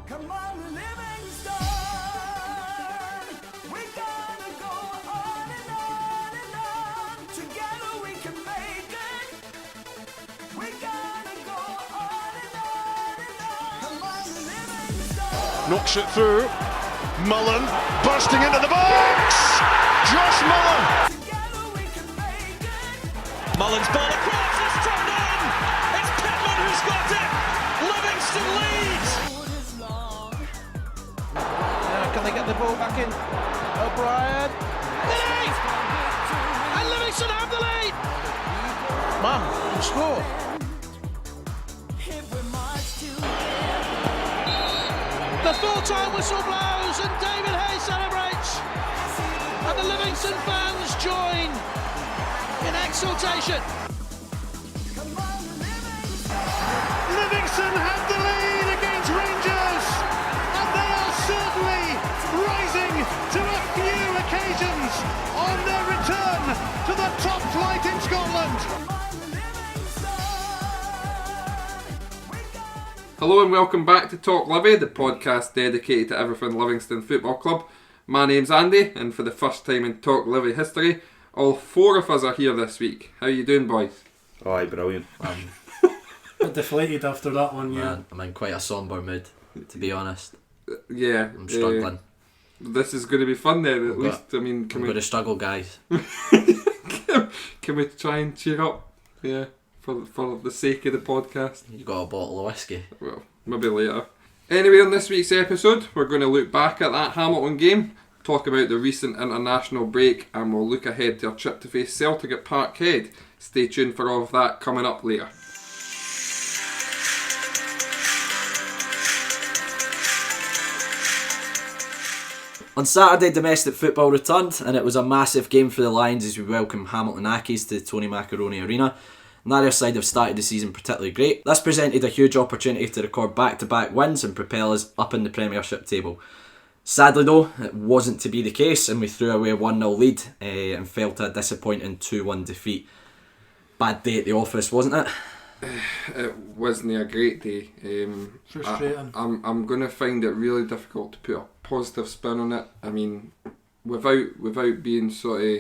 Come on, Livingston, we're gonna go on and on and on. Together we can make it. We're gonna go on and on and on. Come on, Livingston. Knocks it through. Mullen bursting into the box. Josh Mullen. Together we can make it. Mullen's ball across, it's turned in! It's Pittman who's got it! Livingston leads! Road is long. Can they get the ball back in? O'Brien. Lead! And Livingston have the lead! Man, you score. If we march together. The full-time whistle blows and David Hayes celebrates! And the Livingston fans join in exultation. Come on, Livingston. Livingston have the lead against Rangers, and they are certainly rising to a few occasions on their return to the top flight in Scotland. Come on, Livingston. We're gonna Hello and welcome back to TalkLivi, the podcast dedicated to everything Livingston Football Club. My name's Andy, and for the first time in TalkLivi history, all four of us are here this week. How you doing, boys? Aye, brilliant. Bit deflated after that one, yeah. Man, I'm in quite a sombre mood, to be honest. Yeah, I'm struggling. this is going to be fun then, at least. I mean, I'm can going to we struggle, guys. can we try and cheer up? Yeah, for the sake of the podcast. You got a bottle of whiskey. Well, maybe later. Anyway, on this week's episode, we're going to look back at that Hamilton game, talk about the recent international break, and we'll look ahead to our trip to face Celtic at Parkhead. Stay tuned for all of that coming up later. On Saturday, domestic football returned, and it was a massive game for the Lions as we welcome Hamilton Accies to the Tony Macaroni Arena. Neither side have started the season particularly great. This presented a huge opportunity to record back-to-back wins and propel us up in the Premiership table. Sadly though, it wasn't to be the case, and we threw away a 1-0 lead and fell to a disappointing 2-1 defeat. Bad day at the office, wasn't it? It wasn't a great day. Frustrating. I'm going to find it really difficult to put a positive spin on it. I mean, without being sort of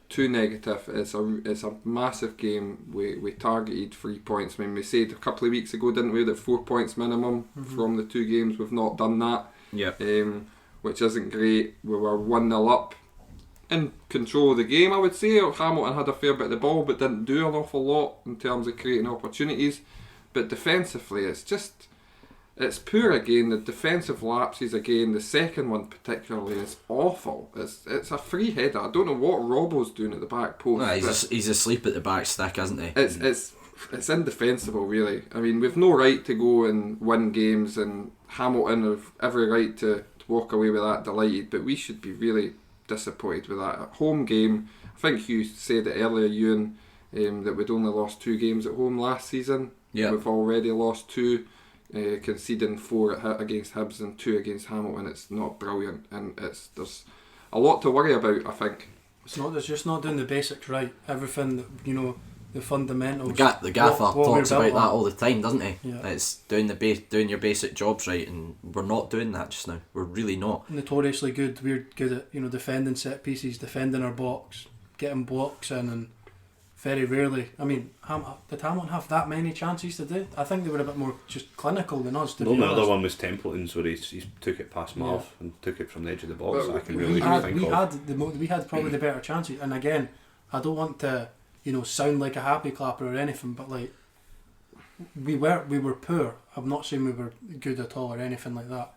too negative, it's a massive game. We targeted 3 points. I mean, we said a couple of weeks ago, didn't we, that 4 points minimum from the two games. We've not done that. Yeah. Which isn't great. We were 1-0 up, in control of the game, I would say. Hamilton had a fair bit of the ball, but didn't do an awful lot in terms of creating opportunities. But defensively, it's poor again. The defensive lapses again. The second one particularly is awful. It's a free header. I don't know what Robbo's doing at the back post. Nah, he's asleep at the back stick, isn't he? It's indefensible, really. I mean, we've no right to go and win games, and Hamilton have every right to walk away with that delighted, but we should be really disappointed with that. Home game, I think you said it earlier, Ewan, that we'd only lost 2 games at home last season. Yeah. We've already lost 2, conceding 4 against Hibs and 2 against Hamilton. It's not brilliant, and there's a lot to worry about, I think. It's just not doing the basics right. Everything, the fundamentals. The gaffer what talks we're about built that on. all the time, doesn't he? Yeah. It's doing your basic jobs right, and we're not doing that just now. We're really not. Notoriously good. We're good at defending set pieces, defending our box, getting blocks in, and very rarely. I mean, did Hamilton have that many chances to do? I think they were a bit more just clinical than us. To The be only honest. other one was Templeton's where he took it past Marv and took it from the edge of the box. Well, I can we really had think of. we had probably the better chances. And again, I don't want to sound like a happy clapper or anything, but like we were poor. I'm not saying we were good at all or anything like that,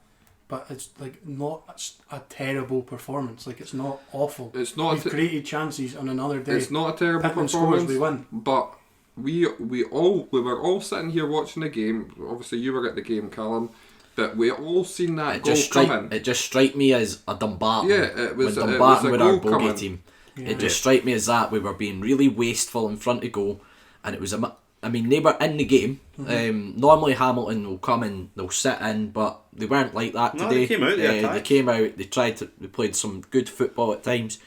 but it's like not a terrible performance. Like, it's not awful. It's not. We've created chances on another day. It's not a terrible Pittman performance. scores, we win. But we were all sitting here watching the game. Obviously, you were at the game, Callum. But we all seen that goal coming. It just struck me as a Dumbarton. Yeah, it was. When It Dumbarton was a were our goal bogey coming. team. Yeah. It just struck me as that we were being really wasteful in front of goal, and it was I mean, they were in the game. Normally Hamilton will come and they'll sit in, but they weren't like that No, today. they came out, They came out. They played some good football at times,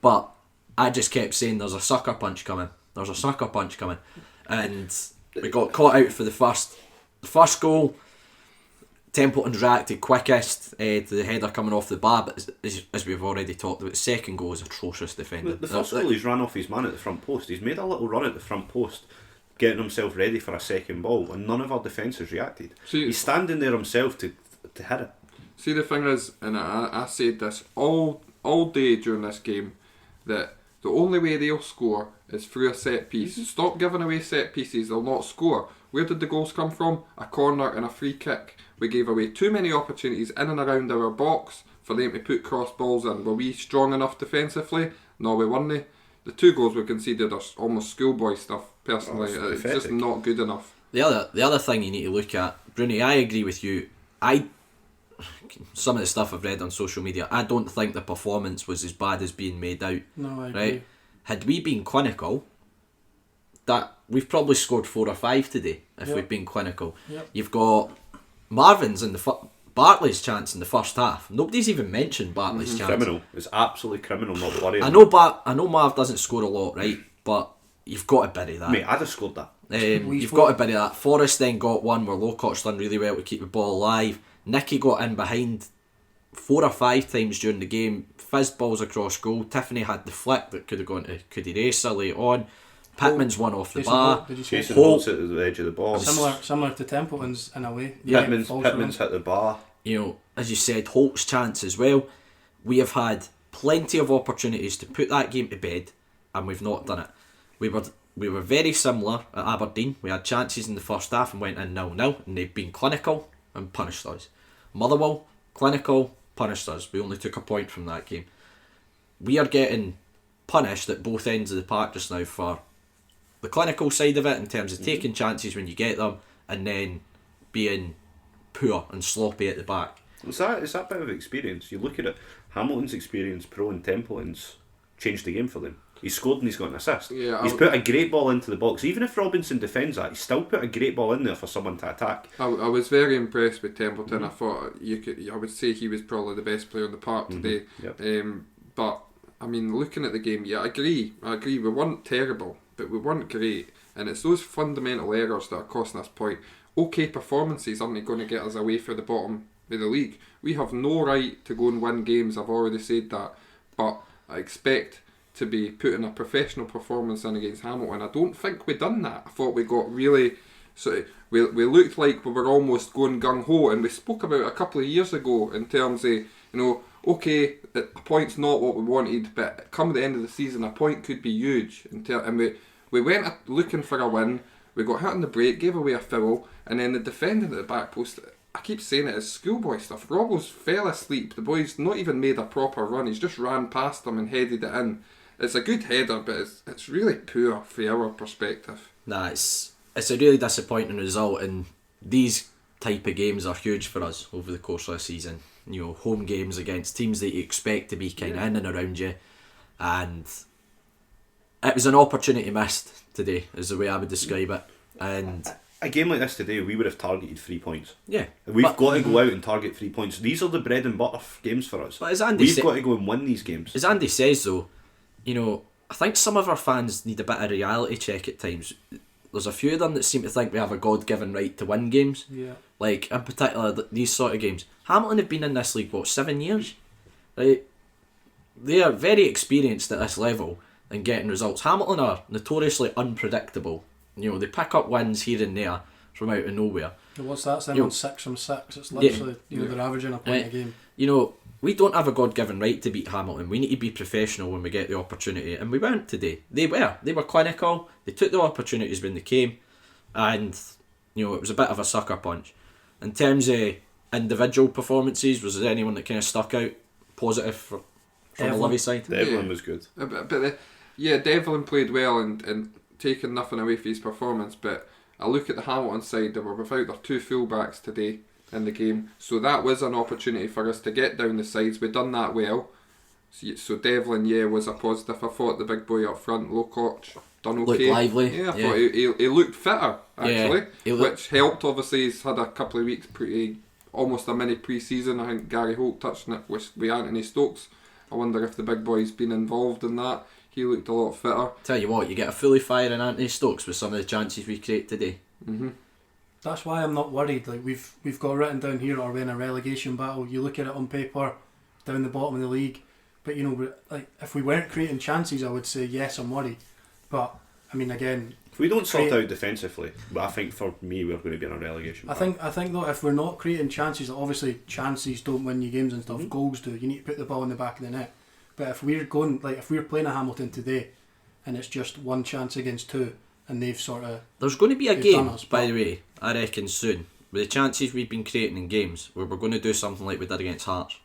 but I just kept saying, "There's a sucker punch coming. There's a sucker punch coming," and we got caught out for the first goal. Templeton's reacted quickest to the header coming off the bar, but as we've already talked about, the second goal is atrocious defending. The first goal, he's ran off his man at the front post. He's made a little run at the front post, getting himself ready for a second ball, and none of our defenders reacted. He's standing there himself to hit it. See, the thing is, and I said this all day during this game, that the only way they'll score is through a set piece. Stop giving away set pieces, they'll not score. Where did the goals come from? A corner and a free kick. We gave away too many opportunities in and around our box for them to put cross balls in. Were we strong enough defensively? No, we weren't. The 2 goals we conceded are almost schoolboy stuff, personally. It's just not good enough. The other thing you need to look at, Bruni, I agree with you. Some of the stuff I've read on social media, I don't think the performance was as bad as being made out. No, I agree. Right? Had we been clinical, that we've probably scored 4 or 5 today if we've been clinical. Yep. You've got Marvin's in Bartley's chance in the first half. Nobody's even mentioned Bartley's chance. Criminal. It's absolutely criminal not to worry I about. know Marv doesn't score a lot, right? But you've got to bury that. Mate, I'd have scored that. You've got to bury that. Forrest then got one where Locock's done really well to keep the ball alive. Nicky got in behind 4 or 5 times during the game, fizzed balls across goal. Tiffany had the flick that could have gone to Cuddy Racer late on. Pittman's one off the bar. Did you say Chasing balls at the edge of the box. similar to Templeton's in a way? Pittman's hit the bar. You know, as you said, Holt's chance as well. We have had plenty of opportunities to put that game to bed, and we've not done it. We were very similar at Aberdeen. We had chances in the first half and went in 0-0, and they've been clinical and punished us. Motherwell, clinical, punished us. We only took a point from that game. We are getting punished at both ends of the park just now for the clinical side of it, in terms of taking chances when you get them, and then being poor and sloppy at the back. It's that bit of experience. You look at it, Hamilton's experience, Pro and Templeton's changed the game for them. He's scored and he's got an assist. Yeah, he's put a great ball into the box. Even if Robinson defends that, he's still put a great ball in there for someone to attack. I was very impressed with Templeton. I thought I would say he was probably the best player on the park today. Yep. But I mean, looking at the game, I agree. We weren't terrible, but we weren't great. And it's those fundamental errors that are costing us point. Okay, performances aren't going to get us away for the bottom of the league. We have no right to go and win games. I've already said that. But I expect to be putting a professional performance in against Hamilton. I don't think we done that. I thought we got really we looked like we were almost going gung-ho, and we spoke about a couple of years ago in terms of, okay, a point's not what we wanted, but come the end of the season a point could be huge. And we went looking for a win, we got hit on the break, gave away a foul, and then the defending at the back post, I keep saying it, is schoolboy stuff. Robbo's fell asleep, the boy's not even made a proper run, he's just ran past them and headed it in. It's a good header, but it's really poor from our perspective. Nah, it's a really disappointing result, and these type of games are huge for us over the course of the season. Home games against teams that you expect to be kind of in and around you, and it was an opportunity missed today, is the way I would describe it. And a game like this today, we would have targeted 3 points. Yeah, we've got to go out and target 3 points. These are the bread and butter games for us. But as Andy we've got to go and win these games. As Andy says, though, I think some of our fans need a bit of reality check at times. There's a few of them that seem to think we have a God-given right to win games. Yeah. Like, in particular, these sort of games. Hamilton have been in this league, 7 years? Right? They are very experienced at this level in getting results. Hamilton are notoriously unpredictable. They pick up wins here and there from out of nowhere. What's that? They're on 6 from 6. It's literally, they're averaging a point a game. We don't have a God-given right to beat Hamilton. We need to be professional when we get the opportunity, and we weren't today. They were clinical. They took the opportunities when they came, and it was a bit of a sucker punch. In terms of individual performances, was there anyone that kind of stuck out positive from the Livy side? Devlin was good. Devlin played well and taking nothing away from his performance, but I look at the Hamilton side, they were without their 2 fullbacks today in the game, so that was an opportunity for us to get down the sides. We done that well, so Devlin was a positive. I thought the big boy up front, Locock, done okay. Looked lively. I thought he looked fitter actually, which helped. Obviously he's had a couple of weeks almost a mini pre-season. I think Gary Holt touched on it with Anthony Stokes. I wonder if the big boy's been involved in that. He looked a lot fitter. Tell you what, you get a fully firing Anthony Stokes with some of the chances we create today. That's why I'm not worried. Like we've got written down here, are we in a relegation battle? You look at it on paper, down the bottom of the league. But like if we weren't creating chances, I would say yes, I'm worried. But I mean, again, if we don't sort out defensively, I think for me we're going to be in a relegation battle. I think though, if we're not creating chances, obviously chances don't win you games and stuff. Goals do. You need to put the ball in the back of the net. But if we're playing a Hamilton today, and it's just one chance against two, and they've sort of... There's going to be a game, by the way, I reckon soon, with the chances we've been creating in games, where we're going to do something like we did against Hearts.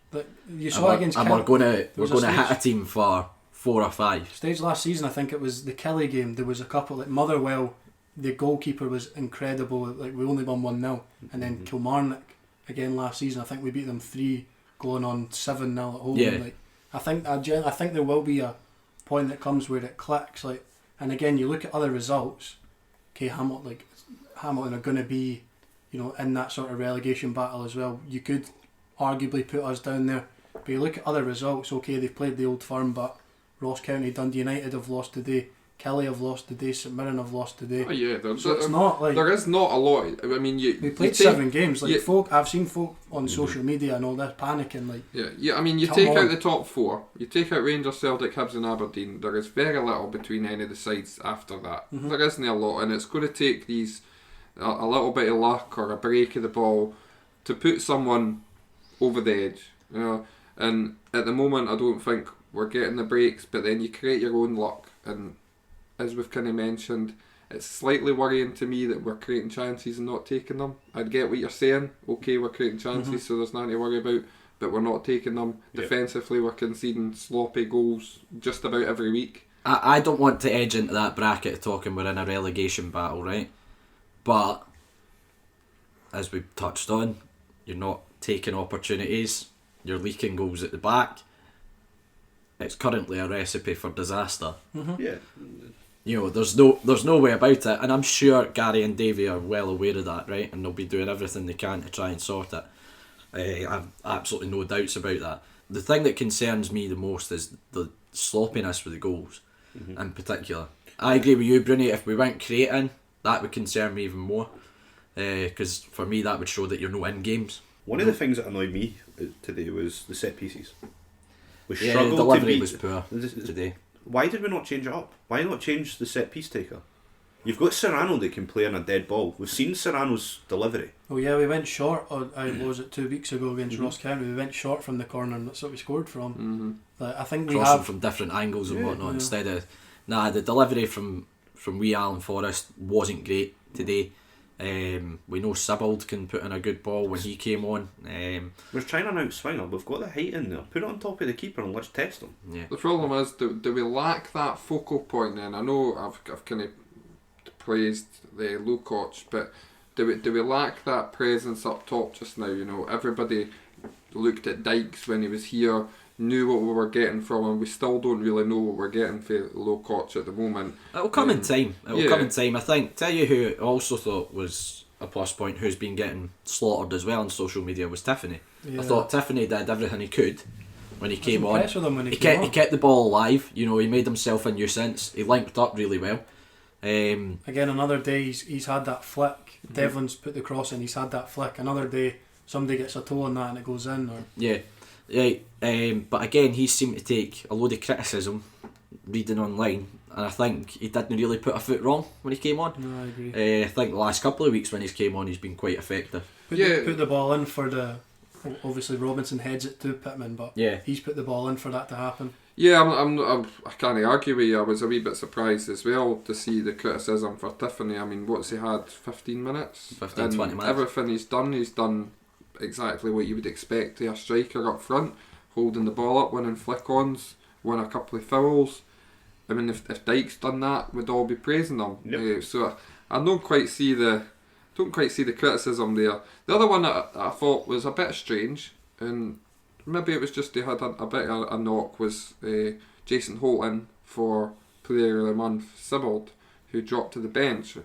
You saw against and we're going to hit a team for 4 or 5. Stage last season, I think it was the Kelly game, there was a couple, like Motherwell, the goalkeeper was incredible, like we only won 1-0, and then Kilmarnock, again last season, I think we beat them 3, going on 7-0 at home. Yeah. Like, I think there will be a point that comes where it clicks, like, and again you look at other results. Okay, Hamilton are going to be, in that sort of relegation battle as well. You could arguably put us down there, but you look at other results. Okay, they've played the Old Firm, but Ross County, Dundee United have lost today. Kelly have lost today. St Mirren have lost today. Oh yeah, so it's not like there is not a lot. I mean, we played 7 games. Like I've seen folk on social media and all that panicking. Like yeah. I mean, you take out the top 4. You take out Rangers, Celtic, Hibs, and Aberdeen. There is very little between any of the sides after that. There isn't a lot, and it's going to take these a little bit of luck or a break of the ball to put someone over the edge. And at the moment, I don't think we're getting the breaks. But then you create your own luck, and as we've kind of mentioned, it's slightly worrying to me that we're creating chances and not taking them. I'd get what you're saying. Okay, we're creating chances, so there's nothing to worry about, but we're not taking them. Yep. Defensively, we're conceding sloppy goals just about every week. I don't want to edge into that bracket of talking we're in a relegation battle, right? But, as we've touched on, you're not taking opportunities, you're leaking goals at the back. It's currently a recipe for disaster. Yeah. There's no way about it, and I'm sure Gary and Davey are well aware of that, right? And they'll be doing everything they can to try and sort it. I've absolutely no doubts about that. The thing that concerns me the most is the sloppiness with the goals, in particular. I agree with you, Bruni. If we weren't creating, that would concern me even more, because for me that would show that you're not in games. One of the things that annoyed me today was the set pieces. We the struggled delivery to was poor today. Why did we not change it up? Why not change the set piece taker? You've got Serrano that can play on a dead ball. We've seen Serrano's delivery. Oh yeah, we went short. Was it 2 weeks ago against Ross County? We went short from the corner, and that's what we scored from. Like, I think crossing from different angles and whatnot instead of the delivery from wee Alan Forrest wasn't great today. We know Sibbald can put in a good ball when he came on. We're trying an outswinger. We've got the height in there. Put it on top of the keeper and let's test him. Yeah. The problem is, do we lack that focal point then? I know I've kind of praised the Lukacs, but do we lack that presence up top just now? Everybody looked at Dykes when he was here, knew what we were getting from him. We still don't really know what we're getting for Lukacs at the moment. It'll come in time. It'll come in time. I think. Tell you who I also thought was a plus point, who's been getting slaughtered as well on social media, was Tiffany. I thought Tiffany did everything he could when he came on. He kept the ball alive. He made himself a nuisance. He linked up really well. Again, another day he's had that flick. Devlin's put the cross in. He's had that flick. Another day somebody gets a toe on that and it goes in. But again, he seemed to take a load of criticism reading online, and I think he didn't really put a foot wrong when he came on. No, I agree. I think the last couple of weeks when he's came on, he's been quite effective. Put the ball in for obviously Robinson heads it to Pittman, but he's put the ball in for that to happen. Yeah, I can't argue with you. I was a wee bit surprised as well to see the criticism for Tiffany. I mean, what's he had? 15 minutes? 20 minutes. Everything he's done exactly what you would expect to a striker up front, holding the ball up, winning flick-ons, won a couple of fouls. I mean, if Dykes done that, we'd all be praising them. Yep. So I don't quite see the criticism there. The other one that I thought was a bit strange, and maybe it was just he had a bit of a knock, was Jason Holton for Player of the Month, Sibbald, who dropped to the bench.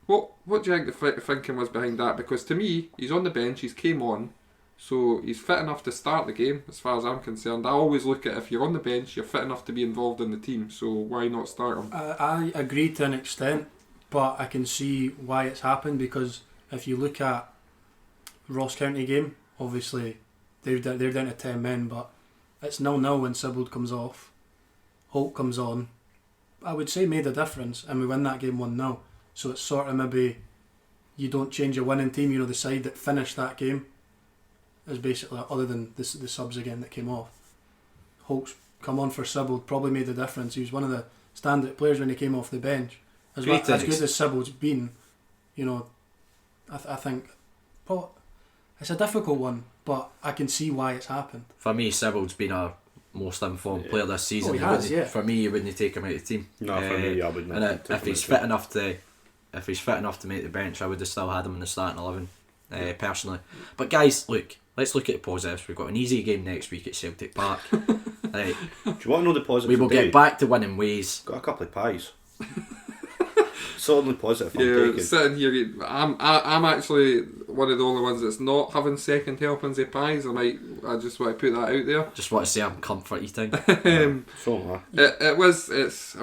What do you think the thinking was behind that? Because to me, he's on the bench, he's came on, so he's fit enough to start the game, as far as I'm concerned. I always look at, if you're on the bench, you're fit enough to be involved in the team, so why not start him? I agree to an extent, but I can see why it's happened, because if you look at Ross County game, obviously they're down to 10 men, but it's 0-0 when Sibbald comes off. Holt comes on. I would say made a difference, and we win that game 1-0. So it's sort of maybe you don't change your winning team. You know, the side that finished that game is basically, other than the subs again that came off. Holt's come on for Sibbald, probably made a difference. He was one of the standout players when he came off the bench. As good as Sibbald's been, you know, I think it's a difficult one, but I can see why it's happened. For me, Sibbald's been our most informed player this season. He has, yeah. For me, you wouldn't take him out of the team. No, for me, I wouldn't. And if he's fit enough to make the bench, I would have still had him in the starting 11, personally. But guys, look, let's look at the positives. We've got an easy game next week at Celtic Park. Right. Do you want to know the positives? We will get back to winning ways. Got a couple of pies. Solidly positive. Yeah, sitting here, I'm actually one of the only ones that's not having second helpings of pies. I just want to put that out there. Just want to say I'm comfort eating. I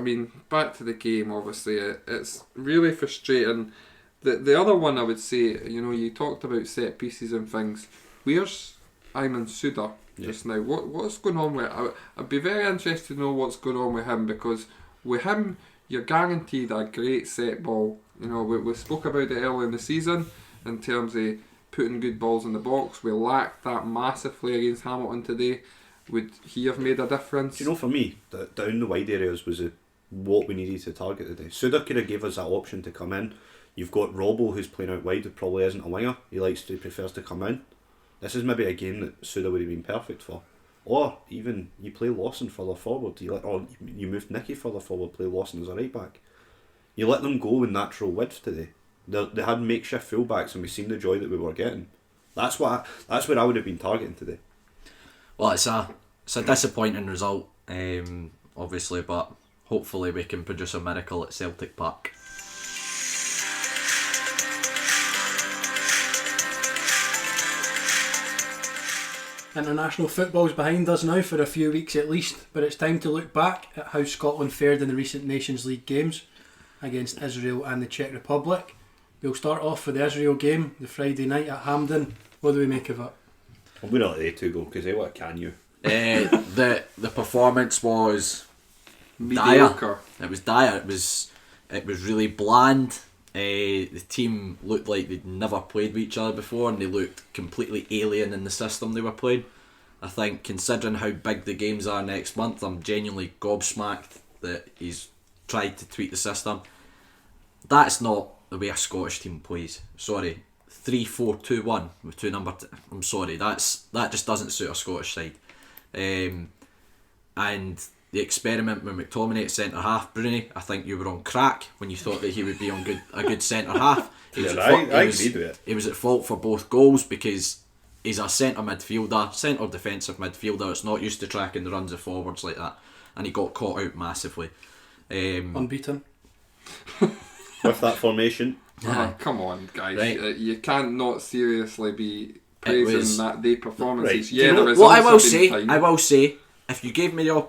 mean, back to the game. Obviously, it's really frustrating. The other one I would say, you know, you talked about set pieces and things. Where's Ayman Suda just now? What's going on with? I'd be very interested to know what's going on with him, because with him, you're guaranteed a great set ball. You know, we spoke about it earlier in the season in terms of putting good balls in the box. We lacked that massively against Hamilton today. Would he have made a difference? Do you know, for me, down the wide areas was what we needed to target today. Suda could have gave us that option to come in. You've got Robbo, who's playing out wide, who probably isn't a winger. He prefers to come in. This is maybe a game that Suda would have been perfect for. Or even you play Lawson further forward, or you move Nicky further forward, play Lawson as a right back. You let them go with natural width today. They had makeshift fullbacks, and we've seen the joy that we were getting. That's what I would have been targeting today. Well, it's a disappointing result, obviously, but hopefully we can produce a miracle at Celtic Park. International football's behind us now for a few weeks at least, but it's time to look back at how Scotland fared in the recent Nations League games against Israel and the Czech Republic. We'll start off with the Israel game, the Friday night at Hampden. What do we make of it? I'm going to let they two go, because what can you? The performance was mediocre. Dire. It was dire. It was really bland. The team looked like they'd never played with each other before, and they looked completely alien in the system they were playing. I think, considering how big the games are next month, I'm genuinely gobsmacked that he's tried to tweak the system. That's not the way a Scottish team plays. Sorry, 3-4-2-1 with two number. I'm sorry, that just doesn't suit a Scottish side. And the experiment with McTominay at centre half, Bruni, I think you were on crack when you thought that he would be on a good centre half. He was at fault for both goals, because he's a centre defensive midfielder. It's not used to tracking the runs of forwards like that, and he got caught out massively. Unbeaten with that formation. Come on, guys! Right. You can't not seriously be praising that day performances. Right. Yeah, the results. What I will say, if you gave me the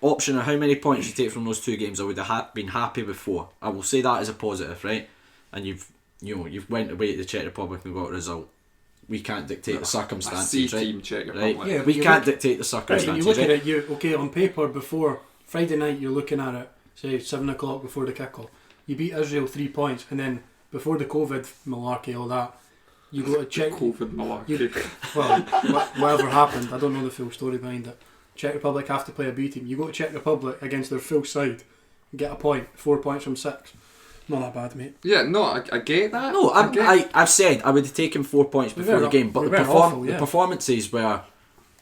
option of how many points you take from those two games, I would have been happy before. I will say that as a positive, right? And you've went away to the Czech Republic and got a result. We can't dictate the circumstances, right? Czech Republic. Right? Yeah, we can't dictate the circumstances. Right, you look at it, on paper before Friday night, you're looking at it, say 7 o'clock before the kick-off. You beat Israel 3 points, and then before the COVID malarkey, all that, you go to Czech. COVID malarkey. Whatever happened, I don't know the full story behind it. Czech Republic have to play a B team. You go to Czech Republic against their full side and get a point, 4 points from 6. Not that bad, mate. Yeah, no, I get that. No, I've said I would have taken 4 points before the game, but the performances were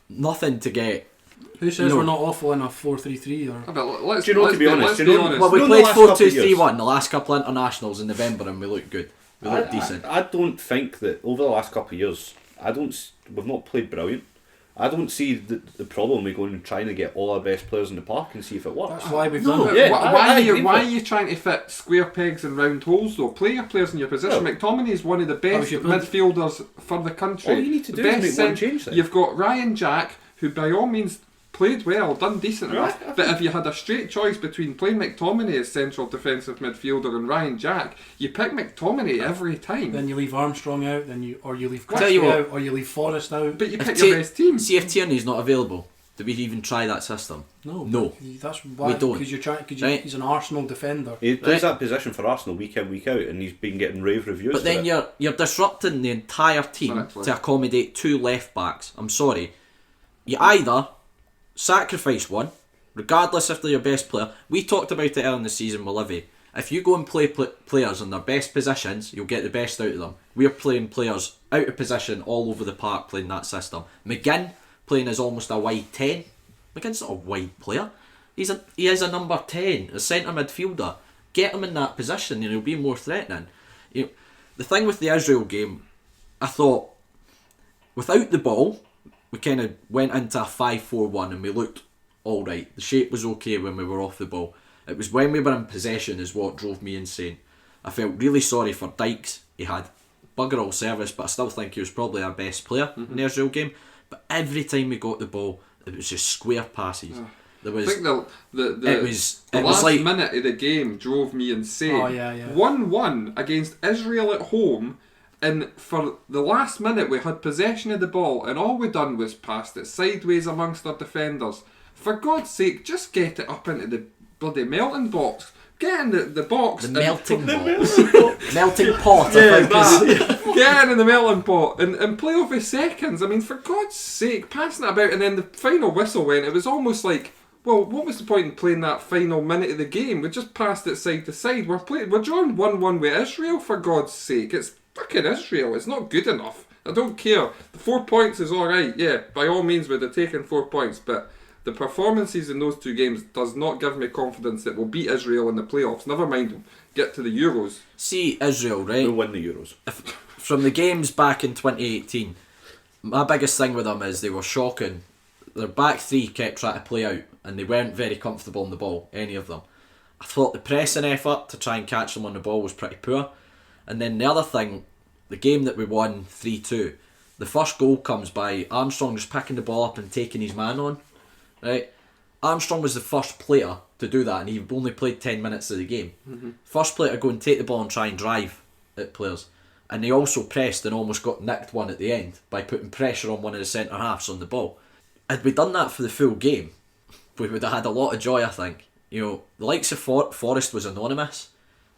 nothing to get. Who says we're not awful in a 4-3-3 or? To be honest, well, we played 4-2-3-1 the last couple of internationals in November, and we looked good. We looked decent. I don't think that over the last couple of years, we've not played brilliant. I don't see the problem with going and trying to get all our best players in the park and see if it works. That's why we've done it. Yeah, why are you trying to fit square pegs and round holes though? Play your players in your position. Well, McTominay is one of the best midfielders for the country. All you need to do is make one change then. You've got Ryan Jack, who by all means played well, done decent enough. But if you had a straight choice between playing McTominay as central defensive midfielder and Ryan Jack, you pick McTominay every time. Then you leave Armstrong out, or you leave Tell you Christie what. out, or you leave Forrest out. But you pick your best team. See if Tierney's not available. Do we even try that system? No. That's why. We don't. Because Right. he's an Arsenal defender. He plays Right. that position for Arsenal week in, week out, and he's been getting rave reviews. But then you're disrupting the entire team Exactly. to accommodate 2 left backs. I'm sorry. You either sacrifice one, regardless if they're your best player. We talked about it earlier in the season with Livy. If you go and play players in their best positions, you'll get the best out of them. We're playing players out of position all over the park playing that system. McGinn playing as almost a wide 10. McGinn's not a wide player. He is a number 10, a centre midfielder. Get him in that position and he'll be more threatening. You know, the thing with the Israel game, I thought, without the ball, we kind of went into a 5-4-1 and we looked alright. The shape was okay when we were off the ball. It was when we were in possession is what drove me insane. I felt really sorry for Dykes. He had bugger all service, but I still think he was probably our best player in the Israel game. But every time we got the ball, it was just square passes. There was, I think the it was last like minute of the game drove me insane. Oh, yeah. 1-1 against Israel at home, and for the last minute we had possession of the ball, and all we done was passed it sideways amongst our defenders. For God's sake, just get it up into the bloody melting box. Get in the box. the melting box. Melting pot. I think is- Get in the melting pot and play off his seconds. I mean, for God's sake, passing it about, and then the final whistle went. It was almost like, well, what was the point in playing that final minute of the game? We just passed it side to side. We're drawing 1-1 with Israel, for God's sake. It's fucking Israel. It's not good enough. I don't care. The 4 points is alright, yeah. By all means, we'd have taken 4 points, but the performances in those 2 games does not give me confidence that we'll beat Israel in the playoffs. Never mind, get to the Euros. See Israel, right? We'll win the Euros. From the games back in 2018, my biggest thing with them is they were shocking. Their back 3 kept trying to play out and they weren't very comfortable on the ball, any of them. I thought the pressing effort to try and catch them on the ball was pretty poor. And then the other thing, the game that we won 3-2, the first goal comes by Armstrong just picking the ball up and taking his man on. Right? Armstrong was the first player to do that, and he only played 10 minutes of the game. First player to go and take the ball and try and drive at players. And they also pressed and almost got nicked one at the end by putting pressure on one of the centre halves on the ball. Had we done that for the full game, we would have had a lot of joy, I think. You know, the likes of Forrest was anonymous.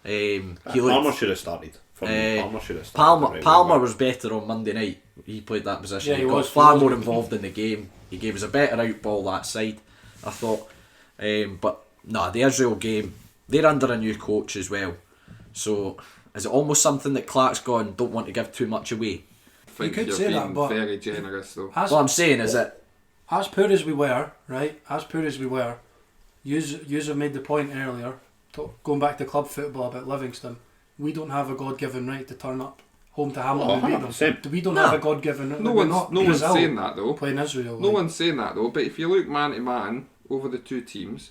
Palmer should have started. For me, Palmer should have started. Palmer was better on Monday night. He played that position. Yeah, he he got was. far He was. more involved in the game. He gave us a better out ball that side, I thought. But no, the Israel game, they're under a new coach as well. So is it almost something that Clark's gone, don't want to give too much away? I think could you're say that, being but- very generous though. As, What I'm saying is that as poor as we were, right? As poor as we were, yous have made the point earlier, going back to club football about Livingston. We don't have a God-given right to turn up home to Hamilton and beat them. 100%. We don't No. have a God-given right. No We're one's not no one's Brazil saying that though. playing Israel. No like. one's saying that though. But if you look man to man over the 2 teams,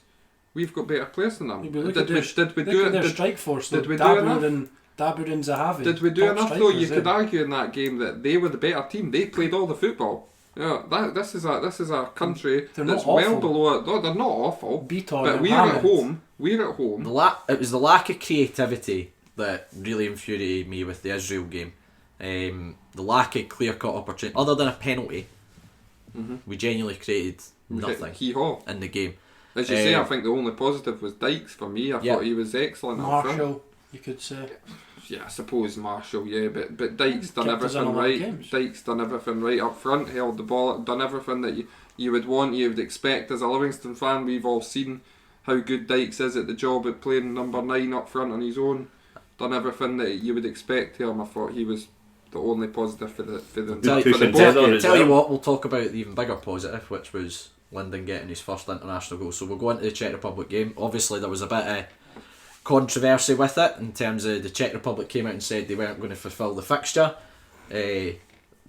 we've got better players than them. Look at Did we their do it? strike force. did though. we do Dabur enough? Dabur and Zahavi. Did we do top enough though? strikers You could there. argue in that game that they were the better team. They played all the football. Yeah, this is a country They're not that's well awful. below it. No, they're not awful. Beaton But and we're at Hammond. home. We're at home. it was the lack of creativity that really infuriated me with the Israel game. The lack of clear-cut opportunity, other than a penalty, we genuinely created nothing Hee-haw. in the game. As you say, I think the only positive was Dykes for me. I Yeah. thought he was excellent up front. Marshall, you could say. Yeah, I suppose Marshall, yeah, but Dykes done Kept us in a everything lot of right. games. Dykes done everything right up front, held the ball, done everything that you would want, you would expect as a Livingston fan. We've all seen how good Dykes is at the job at playing number 9 up front on his own. Done everything that you would expect of him. I thought he was the only positive for the Tell, for the pushing both Tether games. as tell you well. what, we'll talk about the even bigger positive, which was Linden getting his first international goal. So we'll go into the Czech Republic game. Obviously there was a bit of controversy with it in terms of the Czech Republic came out and said they weren't going to fulfil the fixture. The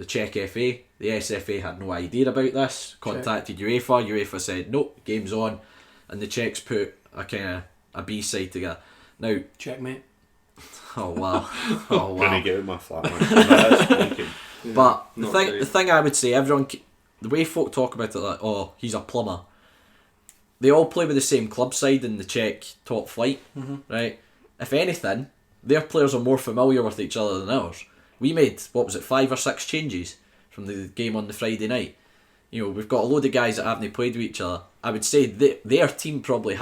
Czech FA, the SFA had no idea about this, contacted UEFA said nope, game's on, and the Czechs put a kind of a B-side together. Now, Checkmate. oh wow, Gonna get out of my flat. Man. That's thinking. but not the great. thing I would say, everyone the way folk talk about it, like, oh, he's a plumber. They all play with the same club side in the Czech top flight, right? If anything, their players are more familiar with each other than ours. We made, 5 or 6 changes from the game on the Friday night. You know, we've got a load of guys that haven't played with each other. I would say their team probably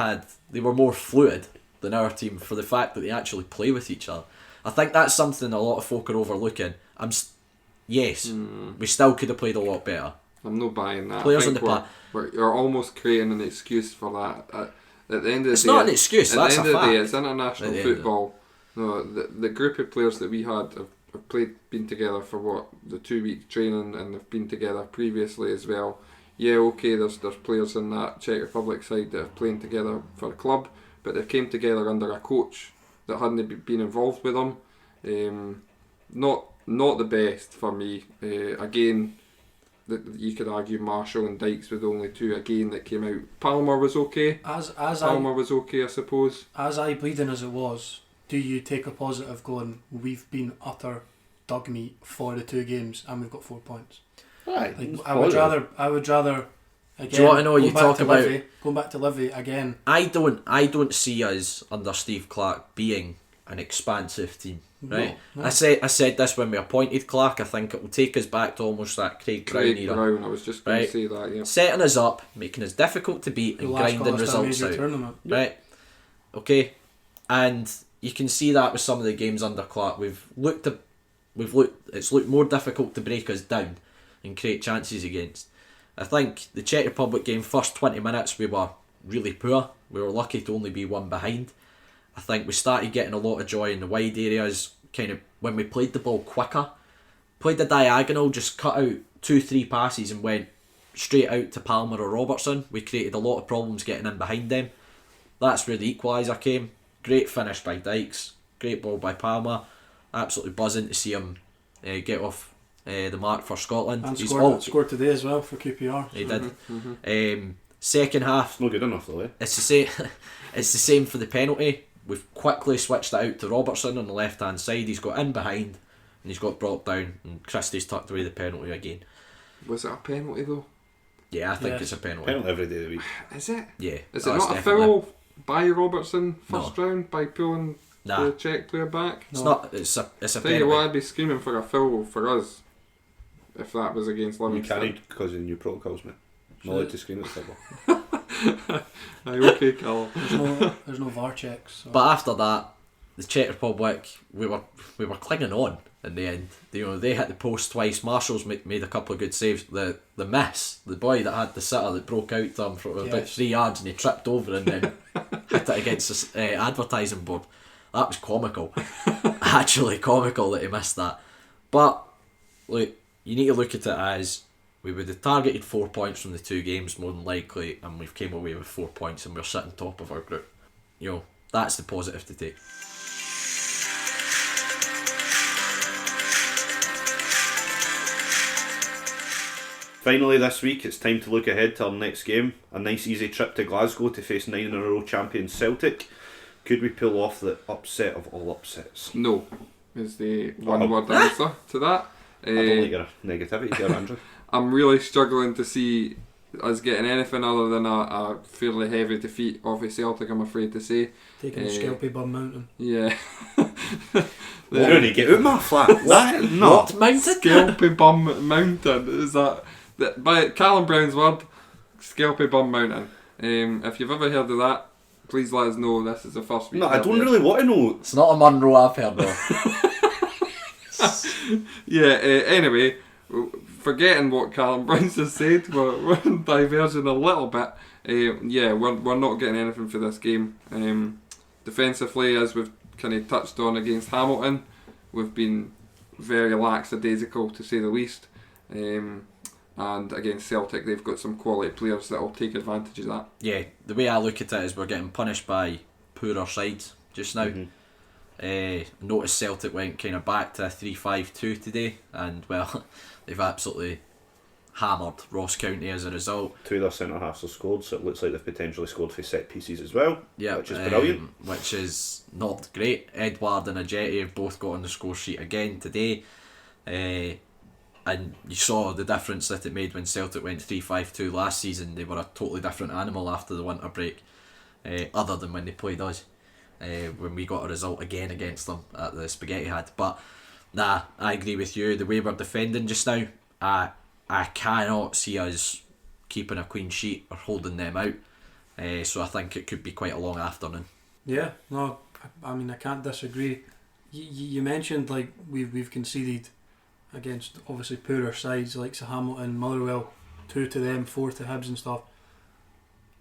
they were more fluid than our team for the fact that they actually play with each other. I think that's something a lot of folk are overlooking. We still could have played a lot better. I'm not buying that. Players I think on you're almost creating an excuse for that. At the end of the It's day, not an excuse, that's At a the end of the day, fact. it's international football. No, the group of players that we had have been together for the 2-week training, and they've been together previously as well. Yeah, okay, there's players in that Czech Republic side that are playing together for a club, but they came together under a coach that hadn't been involved with them. Not the best for me. Again, you could argue Marshall and Dykes were the only two again that came out. Palmer was okay. Palmer was okay, I suppose. As eye bleeding as it was, do you take a positive going, we've been utter dog meat for the 2 games and we've got 4 points? Right. Like, I would rather. Again, Do you want to know? You talk about going back to Livy again. I don't see us under Steve Clark being an expansive team. Right, No. I said this when we appointed Clark. I think it will take us back to almost that Craig Brown era. I was just going Right. to say that. Yeah. Setting us up, making us difficult to beat, and The last grinding cost a results major out. tournament. Right, okay, and you can see that with some of the games under Clark. It's looked more difficult to break us down and create chances against. I think the Czech Republic game, first 20 minutes we were really poor. We were lucky to only be 1 behind. I think we started getting a lot of joy in the wide areas, kind of when we played the ball quicker. Played the diagonal, just cut out 2-3 passes and went straight out to Palmer or Robertson. We created a lot of problems getting in behind them. That's where the equaliser came. Great finish by Dykes, great ball by Palmer. Absolutely buzzing to see him get off the mark for Scotland. And He's scored today as well for QPR. He did. Second half, Not good enough though, eh? it's the same. It's the same for the penalty. We've quickly switched it out to Robertson on the left hand side. He's got in behind and he's got brought down, and Christie's tucked away the penalty again. Was it a penalty though? Yeah, I think Yes. it's a penalty. Penalty every day of the week. Is it? Yeah, Is it that's not a definitely- foul by Robertson first No. round by pulling Nah. the Czech player back? It's not. It's a Tell you what, penalty. I'd be screaming for a foul for us if that was against You Livingston. carried because of new protocols, mate. Not allowed to scream at football. Aye, okay, Callum. There's no VAR checks. So. But after that, the Czech Republic, we were clinging on in the end. You know, they hit the post twice. Marshall's made a couple of good saves. The boy that had the sitter that broke out to him for about Yes. 3 yards and he tripped over and then hit it against the advertising board. That was comical. Actually comical that he missed that. But look, you need to look at it as we would have targeted 4 points from the 2 games more than likely, and we've came away with 4 points and we're sitting top of our group. You know, that's the positive to take. Finally this week, it's time to look ahead to our next game. A nice easy trip to Glasgow to face 9 in a row champions Celtic. Could we pull off the upset of all upsets? No, is the one word answer to that. I don't like your negativity here, Andrew. I'm really struggling to see us getting anything other than a fairly heavy defeat off of Celtic, I'm afraid to say. Taking the Skelpie Bum Mountain. Yeah. Rooney, get out my flat. That, no. What mounted? Skelpie Bum Mountain. Is that by Callum Brown's word? Skelpie Bum Mountain. If you've ever heard of that, please let us know. This is the first week. No, I don't really want to know. It's not a Munro I've heard of. Yeah, anyway, forgetting what Callum Brown just said, we're diverging a little bit. Yeah, we're not getting anything for this game. Defensively, as we've kind of touched on against Hamilton, we've been very lackadaisical to say the least. And against Celtic, they've got some quality players that will take advantage of that. Yeah, the way I look at it is we're getting punished by poorer sides just now. Notice Celtic went kind of back to a 3-5-2 today, and well, they've absolutely hammered Ross County as a result. 2 of their centre halves have scored, so it looks like they've potentially scored for set pieces as well. Yeah, which is brilliant. Which is not great. Edward and Ajeti have both got on the score sheet again today. And you saw the difference that it made when Celtic went 3-5-2 last season. They were a totally different animal after the winter break, other than when they played us, when we got a result again against them at the Spaghetti Had. But nah, I agree with you. The way we're defending just now, I cannot see us keeping a clean sheet or holding them out. So I think it could be quite a long afternoon. Yeah, no, I mean I can't disagree. You mentioned like we've conceded against obviously poorer sides like Hamilton, Motherwell, 2 to them, 4 to Hibs and stuff.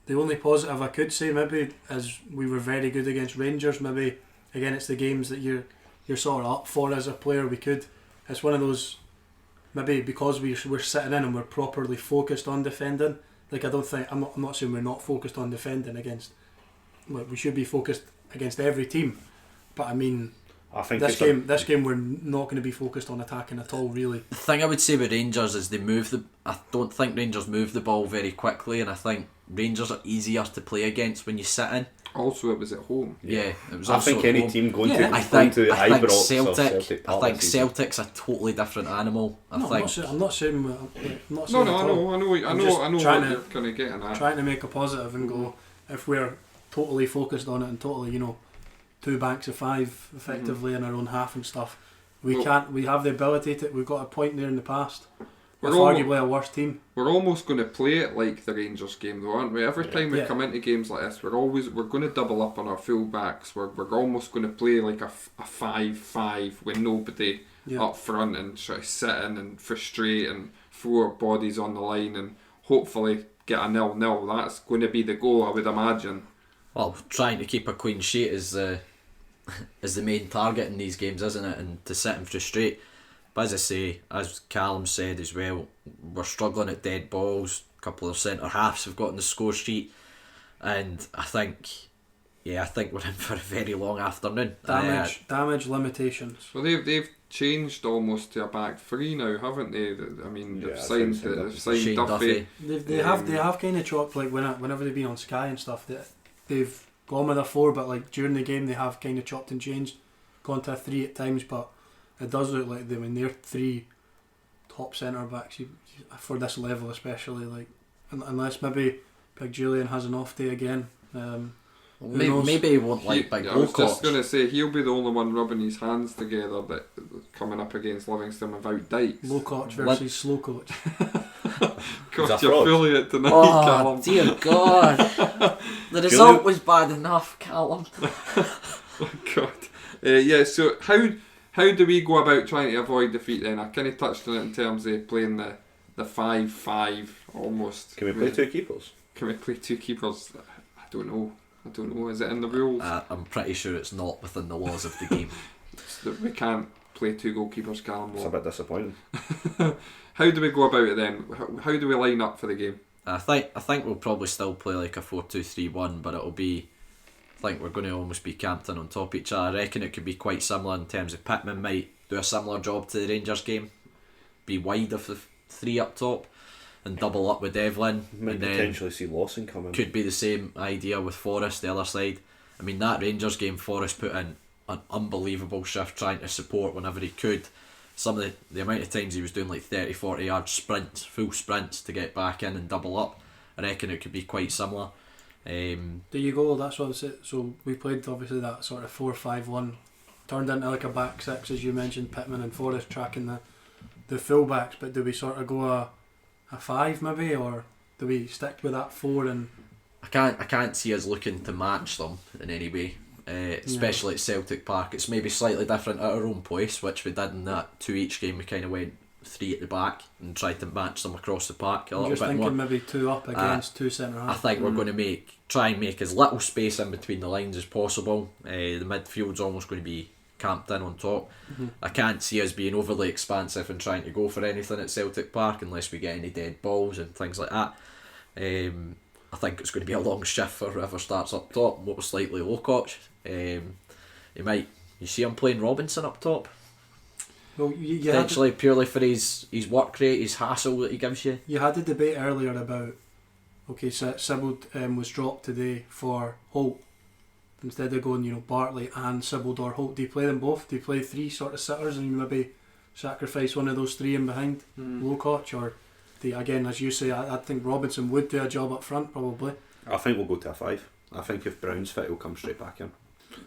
The only positive I could say maybe is we were very good against Rangers. Maybe again it's the games that you're sort of up for as a player. It's one of those, maybe because we're sitting in and we're properly focused on defending. Like I'm not saying we're not focused on defending against. Like we should be focused against every team, but I mean. I think this game we're not going to be focused on attacking at all, really. The thing I would say with Rangers is I don't think Rangers move the ball very quickly, and I think Rangers are easier to play against when you sit in. Also, it was at home. Yeah, it was. I also think at any home. team going to Celtic. Celtic I think Celtic's a totally different animal. I'm not saying. No, I know what you're kind of getting at. Trying to make a positive and go, if we're totally focused on it and totally, 2 banks of 5 effectively in our own half and stuff. We have the ability to. We've got a point there in the past. We're arguably a worse team. We're almost going to play it like the Rangers game, though, aren't we? Every time we come into games like this, we're going to double up on our full backs. We're almost going to play like a 5-5 with nobody up front and try to sit in and frustrate and throw our bodies on the line and hopefully get a 0-0. That's going to be the goal, I would imagine. Well, trying to keep a clean sheet is the main target in these games, isn't it? And to sit and frustrate. But as I say, as Callum said as well, we're struggling at dead balls. A couple of centre halves have got on the score sheet, and I think we're in for a very long afternoon. Damage limitations. Well, they've changed almost to a back 3 now, haven't they? I mean, they've signed Duffy. They have kind of chopped, like whenever they've been on Sky and stuff. They've gone with a 4, but like during the game they have kind of chopped and changed, gone to a 3 at times. But it does look like them, and they're 3 top centre backs for this level, especially. Like unless maybe Big Julian has an off day again. Maybe he won't like Big Lococh. I was just going to say he'll be the only one rubbing his hands together that coming up against Livingston without Dykes. Lococh versus Slow Coach. God, you're fully it tonight, Callum. Dear God. The result was bad enough, Callum. Oh God. So how do we go about trying to avoid defeat then? I kind of touched on it in terms of playing the 5-5 almost. Can we play 2 keepers? Can we play 2 keepers? I don't know. Is it in the rules? I'm pretty sure it's not within the laws of the game. We can't play 2 goalkeepers, Callum. It's a bit disappointing. How do we go about it then? How do we line up for the game? I think we'll probably still play like a 4-2-3-1, but it'll be. I think we're going to almost be camped in on top of each other. I reckon it could be quite similar in terms of Pittman might do a similar job to the Rangers game, be wide of the 3 up top and double up with Devlin. Might and potentially see Lawson come in. Could be the same idea with Forrest the other side. I mean, that Rangers game, Forrest put in an unbelievable shift trying to support whenever he could. Some of the amount of times he was doing like 30-40 yard sprints, full sprints to get back in and double up. I reckon it could be quite similar. There you go, that's what I said. So we played obviously that sort of 4-5-1, turned into like a back 6 as you mentioned, Pittman and Forrest tracking the full backs. But do we sort of go a 5 maybe, or do we stick with that 4? And I can't see us looking to match them in any way, especially at Celtic Park. It's maybe slightly different at our own place, which we did in that 2 each game. We kind of went 3 at the back and tried to match them across the park a little bit more. Just thinking maybe 2 up against 2 centre half. I think we're going to try and make as little space in between the lines as possible. The midfield's almost going to be camped in on top. I can't see us being overly expansive and trying to go for anything at Celtic Park unless we get any dead balls and things like that. I think it's going to be a long shift for whoever starts up top, most likely Lococh. You see him playing Robinson up top. Well, potentially purely for his work rate, his hassle that he gives you. You had the debate earlier about so Sibbald was dropped today for Holt instead of going Bartley and Sibbald or Holt. Do you play them both? Do you play 3 sort of sitters and maybe sacrifice one of those three in behind Lococh, or again, as you say, I think Robinson would do a job up front probably. I think we'll go to a 5. I think if Brown's fit, he'll come straight back in.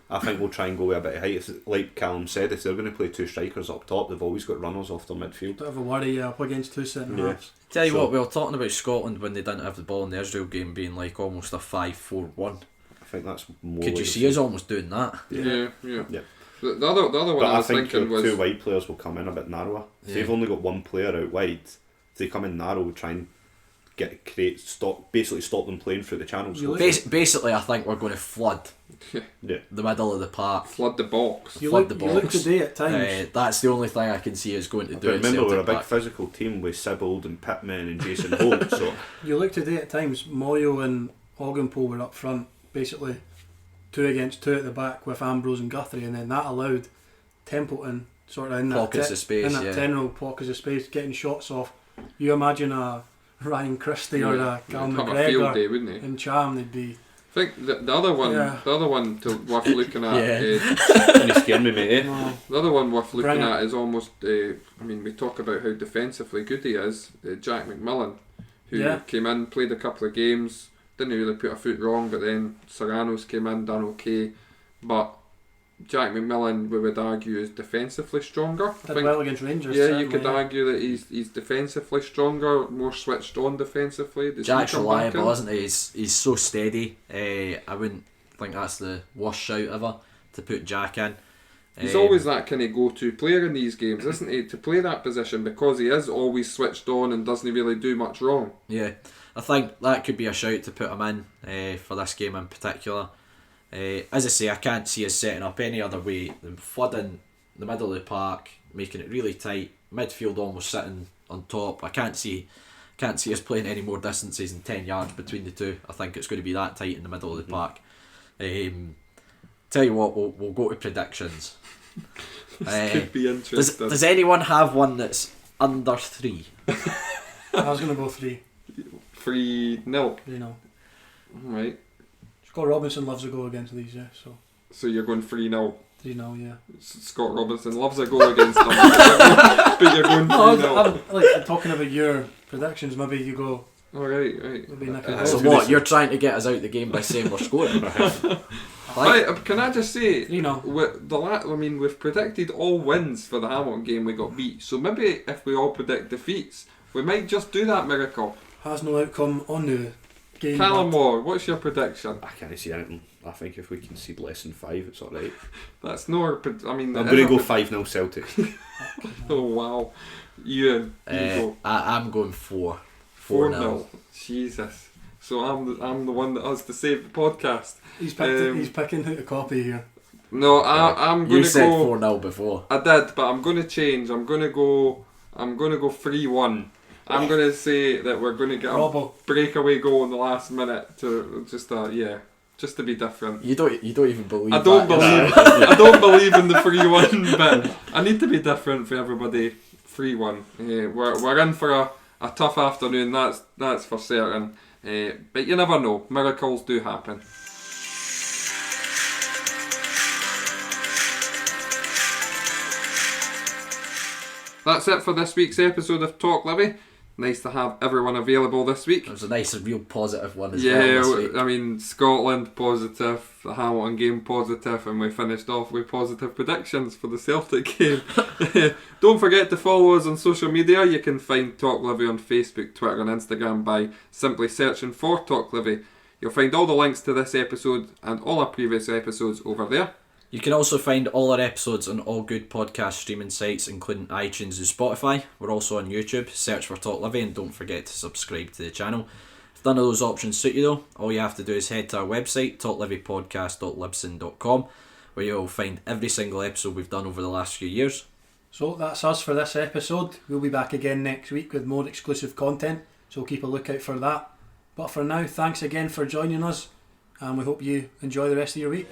I think we'll try and go with a bit of height. It's like Callum said, if they're going to play 2 strikers up top, they've always got runners off their midfield. Bit of a worry up against 2 centre halves. Tell you what, we were talking about Scotland when they didn't have the ball in the Israel game being like almost a 5-4-1. I think that's more. Could you see us almost doing that? Yeah. The other one But I was think thinking was 2 wide players will come in a bit narrower. If they've only got one player out wide, if they come in narrow, we'll try and basically stop them playing through the channels. Basically, I think we're going to flood the middle of the park. flood the box. You Flood look, the you look box. today at times. That's the only thing I can see us going to do. But at remember, we're a Celtic big Park. physical team with Sibbald and Pittman and Jason Holt. So You look today at times, Moyo and Ogdenpo were up front, basically 2 against 2 at the back with Ambrose and Guthrie, and then that allowed Templeton sort of in that Pockets of space, in that yeah. 10 row pockets of space, getting shots off. You imagine a Ryan Christie or a Cal Have a field day, McGregor wouldn't he? in Charm, they'd be. I think the other one, worth looking at. you scared me, mate. No, The other one worth looking Brilliant. at is almost. I mean, we talk about how defensively good he is. Jack McMillan, who came in, played a couple of games, didn't really put a foot wrong, but then Serranos came in, done okay. But Jack McMillan, we would argue, is defensively stronger. did well against Rangers. Yeah, certainly, you could argue that he's defensively stronger, more switched on defensively. Does he Jack's come back reliable, in? isn't he? He's so steady. I wouldn't think that's the worst shout ever to put Jack in. He's always that kind of go-to player in these games, isn't he? To play that position, because he is always switched on and doesn't really do much wrong. Yeah, I think that could be a shout to put him in for this game in particular. As I say, I can't see us setting up any other way than flooding the middle of the park, making it really tight, midfield almost sitting on top. I can't see us playing any more distances than 10 yards between the two. I think it's going to be that tight in the middle of the park. Tell you what, we'll go to predictions. Could be interesting. Does anyone have one that's under 3? I was going to go 3. 3-0. You know, Right. Scott Robinson loves a goal against these, So you're going 3-0. 3-0, yeah. Scott Robinson loves a goal against them, but you're going 3-0. I'm like talking about your predictions. Maybe you go. Right. Maybe Nick and So Goal. what? You're trying to get us out the game by saying we're scoring? Right, can I just say, 3-0. I mean, we've predicted all wins for the Hamilton game. We got beat. So maybe if we all predict defeats, we might just do that miracle. Has no outcome on the game. Callum but Moore, what's your prediction? I can't see anything. I think if we concede less than 5, it's alright. That's no. I mean, I'm going to go 5-0 Celtic. Oh wow, Ewan, you go I'm going 4. 4-0. Jesus. So I'm the one that has to save the podcast. He's picking out a copy here. No, I'm going You to said go. 4-0 before. I did, but I'm going to change. I'm going to go 3-1. I'm going to say that we're going to get Robbo. a breakaway goal in the last minute to just to be different. You don't even believe. I don't that, believe I don't believe in the 3-1, but I need to be different for everybody. 3-1. We're in for a tough afternoon. That's for certain. But you never know. Miracles do happen. That's it for this week's episode of TalkLivi. Nice to have everyone available this week. It was a nice, real positive one as well this week. I mean, Scotland positive, the Hamilton game positive, and we finished off with positive predictions for the Celtic game. Don't forget to follow us on social media. You can find TalkLivi on Facebook, Twitter and Instagram by simply searching for TalkLivi. You'll find all the links to this episode and all our previous episodes over there. You can also find all our episodes on all good podcast streaming sites, including iTunes and Spotify. We're also on YouTube. Search for TalkLivi and don't forget to subscribe to the channel. If none of those options suit you though, all you have to do is head to our website, talklivipodcast.libsyn.com, where you'll find every single episode we've done over the last few years. So that's us for this episode. We'll be back again next week with more exclusive content, so keep a lookout for that. But for now, thanks again for joining us, and we hope you enjoy the rest of your week.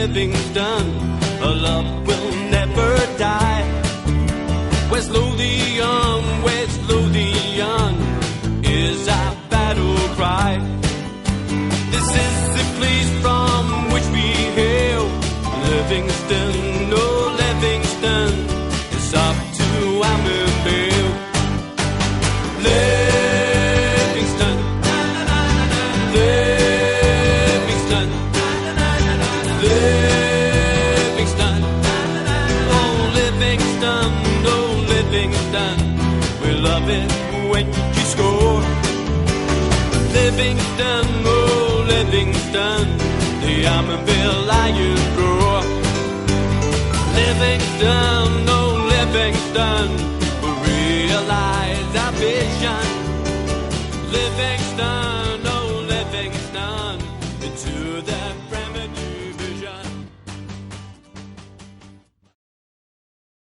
Livingstone, a love will never die. is our battle cry. This is the place from which we hail. Livingston, oh Livingston, it's up to Amberville. Livingston, Livingston, Livingston, oh Livingston, oh Livingston, we love it when you score. Livingston, oh Livingston, the Amberville Lions roar. Livingston, oh Livingston, we realize our vision. Livingston, oh Livingston, into the